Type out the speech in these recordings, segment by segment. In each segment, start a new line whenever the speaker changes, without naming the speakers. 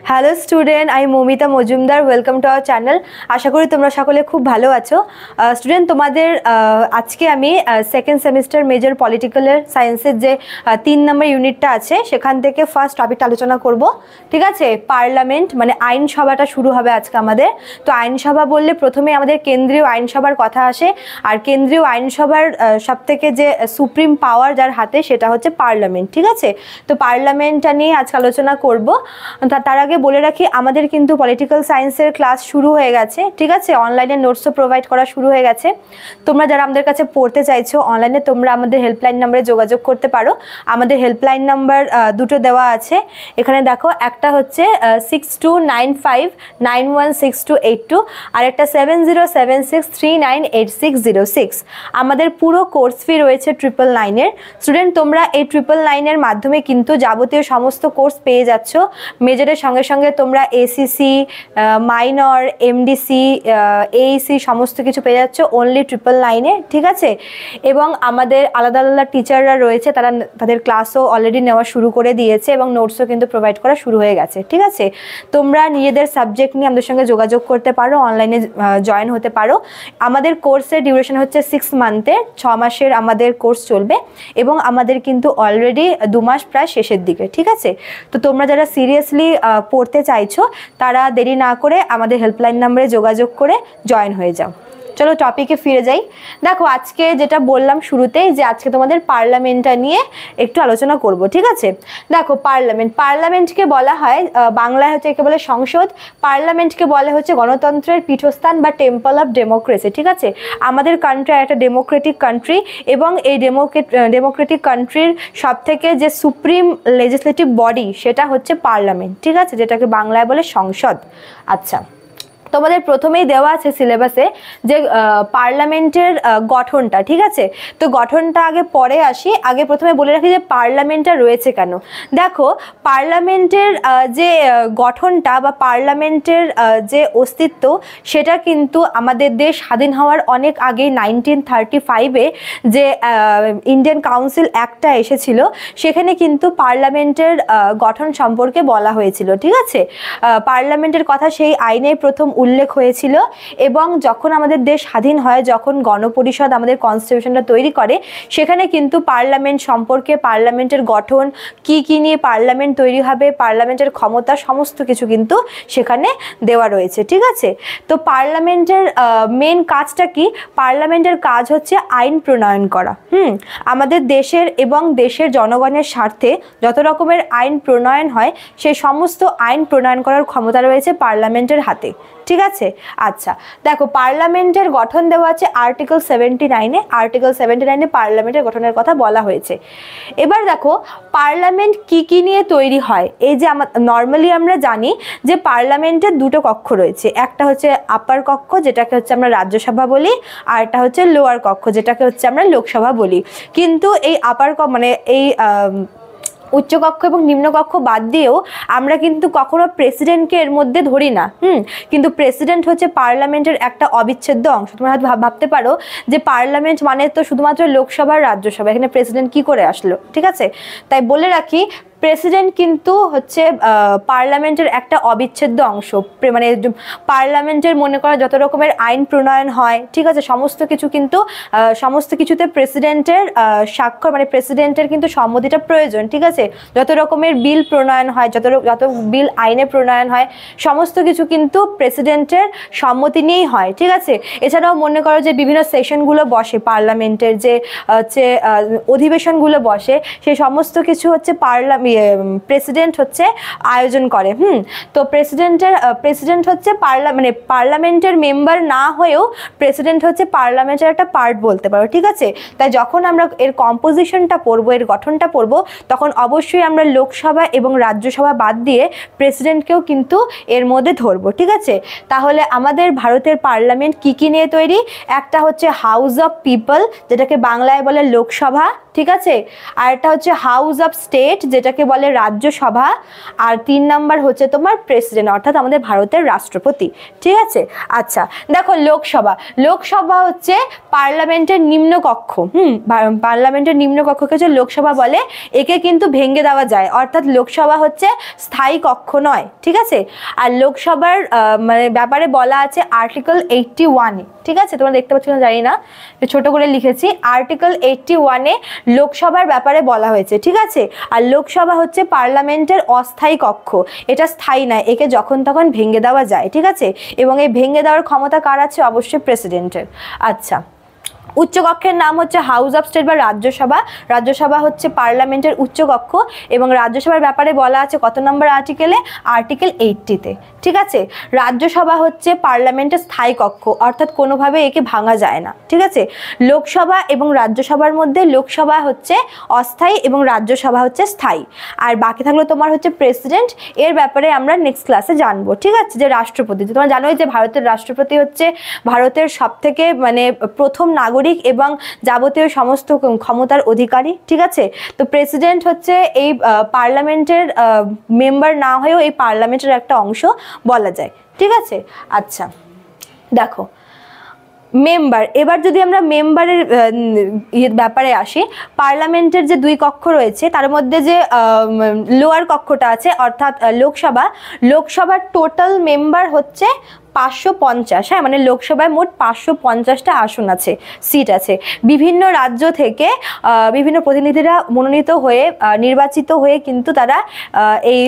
Hello student, আমি Moumita Majumdar. Welcome to our channel. আশা করি তোমরা সকলে খুব ভালো আছো। স্টুডেন্ট, তোমাদের আজকে আমি সেকেন্ড সেমিস্টার মেজর পলিটিক্যাল সায়েন্সের যে 3 নম্বর ইউনিটটা আছে সেখান থেকে ফার্স্ট টপিকটা আলোচনা করব। ঠিক আছে, পার্লামেন্ট মানে আইনসভাটা শুরু হবে আজকে আমাদের। তো আইনসভা বললে প্রথমে আমাদের কেন্দ্রীয় আইনসভার কথা আসে, আর কেন্দ্রীয় আইনসভার সবথেকে যে সুপ্রিম পাওয়ার যার হাতে সেটা হচ্ছে পার্লামেন্ট। ঠিক আছে, তো পার্লামেন্টটা নিয়ে আজকে আলোচনা করব। তার আগে বলে রাখি, আমাদের কিন্তু পলিটিক্যাল সায়েন্সের ক্লাস শুরু হয়ে গেছে। ঠিক আছে, অনলাইনে নোটসও প্রোভাইড করা শুরু হয়ে গেছে। তোমরা যারা আমাদের কাছে পড়তে চাইছো অনলাইনে, তোমরা আমাদের হেল্পলাইন নাম্বারে যোগাযোগ করতে পারো। আমাদের হেল্পলাইন নাম্বার দুটো দেওয়া আছে এখানে, দেখো। একটা হচ্ছে 6295916282 আর একটা 7076398606। আমাদের পুরো কোর্স ফি রয়েছে 999-এর। স্টুডেন্ট, তোমরা এই 999-এর মাধ্যমে কিন্তু যাবতীয় সমস্ত কোর্স পেয়ে যাচ্ছ। মেজরের সঙ্গে সঙ্গে তোমরা এসিসি, মাইনর, এমডিসি, এইসি সমস্ত কিছু পেয়ে যাচ্ছ অনলি 999-এ। ঠিক আছে, এবং আমাদের আলাদা আলাদা টিচাররা রয়েছে, তাদের ক্লাসও অলরেডি নেওয়া শুরু করে দিয়েছে এবং নোটসও কিন্তু প্রোভাইড করা শুরু হয়ে গেছে। ঠিক আছে, তোমরা নিজেদের সাবজেক্ট নিয়ে আমাদের সঙ্গে যোগাযোগ করতে পারো, অনলাইনে জয়েন হতে পারো। আমাদের কোর্সের ডিউরেশন হচ্ছে 6 মান্থের, 6 মাসের আমাদের কোর্স চলবে এবং আমাদের কিন্তু অলরেডি 2 মাস প্রায় শেষের দিকে। ঠিক আছে, তো তোমরা যারা সিরিয়াসলি পড়তে চাইছো তারা দেরি না করে আমাদের হেল্পলাইন নাম্বারে যোগাযোগ করে জয়েন হয়ে যাও। চলো টপিকে ফিরে যাই। দেখো, আজকে যেটা বললাম শুরুতেই যে আজকে তোমাদের পার্লামেন্টটা নিয়ে একটু আলোচনা করব। ঠিক আছে, দেখো পার্লামেন্টকে বলা হয় বাংলায় হচ্ছে একে বলে সংসদ, পার্লামেন্টকে বলে হচ্ছে গণতন্ত্রের পীঠস্থান বা টেম্পল অফ ডেমোক্রেসি। ঠিক আছে, আমাদের কান্ট্রি একটা ডেমোক্রেটিক কান্ট্রি এবং এই ডেমোক্রেটিক কান্ট্রির সব থেকে যে সুপ্রিম লেজিসলেটিভ বডি সেটা হচ্ছে পার্লামেন্ট। ঠিক আছে, যেটাকে বাংলায় বলে সংসদ। আচ্ছা, তোমাদের প্রথমেই দেওয়া আছে সিলেবাসে যে পার্লামেন্টের গঠনটা। ঠিক আছে, তো গঠনটা আগে পরে আসি, আগে প্রথমে বলে রাখি যে পার্লামেন্টটা রয়েছে কেন। দেখো, পার্লামেন্টের যে গঠনটা বা পার্লামেন্টের যে অস্তিত্ব সেটা কিন্তু আমাদের দেশ স্বাধীন হওয়ার অনেক আগেই 1935-এ যে ইন্ডিয়ান কাউন্সিল অ্যাক্টটা এসেছিল সেখানে কিন্তু পার্লামেন্টের গঠন সম্পর্কে বলা হয়েছিল। ঠিক আছে, পার্লামেন্টের কথা সেই আইনে প্রথম উল্লেখ হয়েছিল এবং যখন আমাদের দেশ স্বাধীন হয়, যখন গণপরিষদ আমাদের কনস্টিটিউশনটা তৈরি করে, সেখানে কিন্তু পার্লামেন্ট সম্পর্কে, পার্লামেন্টের গঠন কি নিয়ে পার্লামেন্ট তৈরি হবে, পার্লামেন্টের ক্ষমতা সমস্ত কিছু কিন্তু সেখানে দেওয়া রয়েছে। ঠিক আছে, তো পার্লামেন্টের মেন কাজটা কি? পার্লামেন্টের কাজ হচ্ছে আইন প্রণয়ন করা। আমাদের দেশের এবং দেশের জনগণের স্বার্থে যত রকমের আইন প্রণয়ন হয় সেই সমস্ত আইন প্রণয়ন করার ক্ষমতা রয়েছে পার্লামেন্টের হাতে। ঠিক আছে, আচ্ছা দেখো, পার্লামেন্টের গঠন দেওয়া আছে আর্টিকেল 79-এ। আর্টিকেল 79-এ পার্লামেন্টের গঠনের কথা বলা হয়েছে। এবার দেখো, পার্লামেন্ট কি নিয়ে তৈরি হয়। এই যে নর্মালি আমরা জানি যে পার্লামেন্টের দুটো কক্ষ রয়েছে, একটা হচ্ছে আপার কক্ষ যেটাকে হচ্ছে আমরা রাজ্যসভা বলি, আর একটা হচ্ছে লোয়ার কক্ষ যেটাকে হচ্ছে আমরা লোকসভা বলি। কিন্তু এই আপার মানে এই উচ্চকক্ষ এবং নিম্নকক্ষ বাদ দিয়েও আমরা কিন্তু কখনো প্রেসিডেন্টকে এর মধ্যে ধরি না। কিন্তু প্রেসিডেন্ট হচ্ছে পার্লামেন্টের একটা অবিচ্ছেদ্য অংশ। তোমরা হয়তো ভাবতে পারো যে পার্লামেন্ট মানে তো শুধুমাত্র লোকসভা আর রাজ্যসভা, এখানে প্রেসিডেন্ট কি করে আসলো। ঠিক আছে, তাই বলে রাখি প্রেসিডেন্ট কিন্তু হচ্ছে পার্লামেন্টের একটা অবিচ্ছেদ্য অংশ। মানে পার্লামেন্টের মনে করা যত রকমের আইন প্রণয়ন হয়, ঠিক আছে, সমস্ত কিছুতে প্রেসিডেন্টের স্বাক্ষর মানে প্রেসিডেন্টের কিন্তু সম্মতিটা প্রয়োজন। ঠিক আছে, যত রকমের বিল প্রণয়ন হয়, যত বিল আইনে প্রণয়ন হয় সমস্ত কিছু কিন্তু প্রেসিডেন্টের সম্মতি নিয়েই হয়। ঠিক আছে, এছাড়াও মনে করো যে বিভিন্ন সেশনগুলো বসে পার্লামেন্টের, যে হচ্ছে অধিবেশনগুলো বসে, সেই সমস্ত কিছু হচ্ছে প্রেসিডেন্ট হচ্ছে আয়োজন করে। তো প্রেসিডেন্ট হচ্ছে পার্লামেন্টের মেম্বার না হয়েও প্রেসিডেন্ট হচ্ছে পার্লামেন্টের একটা পার্ট বলতে পারো। ঠিক আছে, তাই যখন আমরা এর কম্পোজিশনটা পড়বো, এর গঠনটা পড়বো, তখন অবশ্যই আমরা লোকসভা এবং রাজ্যসভা বাদ দিয়ে প্রেসিডেন্টকেও কিন্তু এর মধ্যে ধরবো। ঠিক আছে, তাহলে আমাদের ভারতের পার্লামেন্ট কি নিয়ে তৈরি? একটা হচ্ছে হাউস অফ পিপল যেটাকে বাংলায় বলে লোকসভা। ঠিক আছে। আর এটা হচ্ছে হাউস অফ স্টেট, যেটাকে বলে রাজ্যসভা। আর 3 নাম্বার হচ্ছে তোমার প্রেসিডেন্ট, অর্থাৎ আমাদের ভারতের রাষ্ট্রপতি। ঠিক আছে। আচ্ছা দেখো, লোকসভা, লোকসভা হচ্ছে পার্লামেন্টের নিম্নকক্ষ। পার্লামেন্টের নিম্নকক্ষকে হচ্ছে লোকসভা বলে। একে কিন্তু ভেঙে দেওয়া যায়, অর্থাৎ লোকসভা হচ্ছে স্থায়ী কক্ষ নয়। ঠিক আছে। আর লোকসভার মানে ব্যাপারে বলা আছে আর্টিকেল 81-এ। ঠিক আছে, তোমরা দেখতে পাচ্ছ না জানি না, ছোট করে লিখেছি। আর্টিকেল 81-এ লোকসভার ব্যাপারে বলা হয়েছে। ঠিক আছে। আর লোকসভা হচ্ছে পার্লামেন্টের অস্থায়ী কক্ষ, এটা স্থায়ী নয়, একে যখন তখন ভেঙে দেওয়া যায়। ঠিক আছে। এবং এই ভেঙে দেওয়ার ক্ষমতা কার আছে? অবশ্যই প্রেসিডেন্টের। আচ্ছা, উচ্চকক্ষের নাম হচ্ছে হাউস অফ স্টেট বা রাজ্যসভা। রাজ্যসভা হচ্ছে পার্লামেন্টের উচ্চকক্ষ এবং রাজ্যসভার ব্যাপারে বলা আছে কত নম্বর আর্টিকেলে? আর্টিকেল 80-তে। ঠিক আছে। রাজ্যসভা হচ্ছে পার্লামেন্টের স্থায়ী কক্ষ, অর্থাৎ কোনোভাবে একে ভাঙা যায় না। ঠিক আছে। লোকসভা এবং রাজ্যসভার মধ্যে লোকসভা হচ্ছে অস্থায়ী এবং রাজ্যসভা হচ্ছে স্থায়ী। আর বাকি থাকলো তোমার হচ্ছে প্রেসিডেন্ট, এর ব্যাপারে আমরা নেক্সট ক্লাসে জানবো। ঠিক আছে। যে রাষ্ট্রপতি, তোমরা জানোই যে ভারতের রাষ্ট্রপতি হচ্ছে ভারতের সবথেকে মানে প্রথম নাগরিক এবং যাবতীয় সমস্ত ক্ষমতার অধিকারী। ঠিক আছে। তো প্রেসিডেন্ট হচ্ছে এই পার্লামেন্টের মেম্বার না হয়েও এই পার্লামেন্টের একটা অংশ বলা যায়। ঠিক আছে। আচ্ছা দেখো, মেম্বার, এবার যদি আমরা মেম্বারের ব্যাপারে আসি, পার্লামেন্টের যে 2 কক্ষ রয়েছে তার মধ্যে যে লোয়ার কক্ষটা আছে অর্থাৎ লোকসভা, লোকসভার টোটাল মেম্বার হচ্ছে 550। হ্যাঁ, মানে লোকসভায় মোট 550টা আসন আছে, সিট আছে। বিভিন্ন রাজ্য থেকে বিভিন্ন প্রতিনিধিরা মনোনীত হয়ে নির্বাচিত হয়ে কিন্তু তারা এই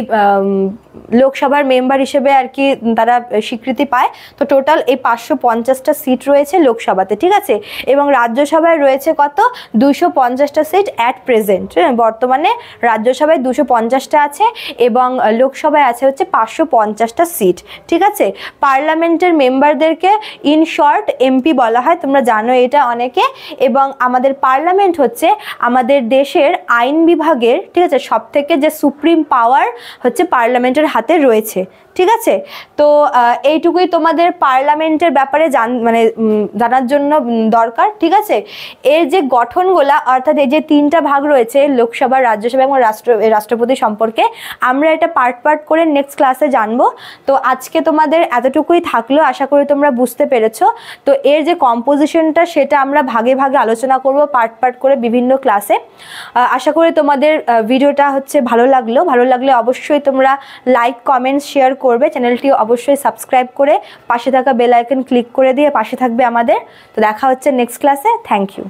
লোকসভার মেম্বার হিসেবে আর কি তারা স্বীকৃতি পায়। তো টোটাল এই 550টা সিট রয়েছে লোকসভাতে। ঠিক আছে। এবং রাজ্যসভায় রয়েছে কত? 250টা সিট অ্যাট প্রেজেন্ট। বর্তমানে রাজ্যসভায় 250টা আছে এবং লোকসভায় আছে হচ্ছে 550টা সিট। ঠিক আছে। পার্লামেন্টের মেম্বারদেরকে ইন শর্ট এমপি বলা হয়, তোমরা জানো এটা অনেকে। এবং আমাদের পার্লামেন্ট হচ্ছে আমাদের দেশের আইন বিভাগের, ঠিক আছে, সব থেকে যে সুপ্রিম পাওয়ার হচ্ছে পার্লামেন্টের হাতে রয়েছে। ঠিক আছে। তো এইটুকুই তোমাদের পার্লামেন্টের ব্যাপারে জানার জন্য দরকার। ঠিক আছে। এর যে গঠনগুলা, অর্থাৎ এই যে 3টা ভাগ রয়েছে লোকসভা, রাজ্যসভা এবং রাষ্ট্রপতি সম্পর্কে, আমরা এটা পার্ট পার্ট করে নেক্সট ক্লাসে জানবো। তো আজকে তোমাদের এতটুকুই থাকলো, আশা করি তোমরা বুঝতে পেরেছো। তো এর যে কম্পোজিশনটা সেটা আমরা ভাগে ভাগে আলোচনা করব পার্ট পার্ট করে বিভিন্ন ক্লাসে। আশা করি তোমাদের ভিডিওটা হচ্ছে ভালো লাগলে অবশ্যই তোমরা লাইক, কমেন্ট, শেয়ার করবে। চ্যানেলটি অবশ্যই সাবস্ক্রাইব করে পাশে থাকা বেল আইকন ক্লিক করে দিয়ে পাশে থাকবে আমাদের। তো দেখা হচ্ছে নেক্সট ক্লাসে। Thank you.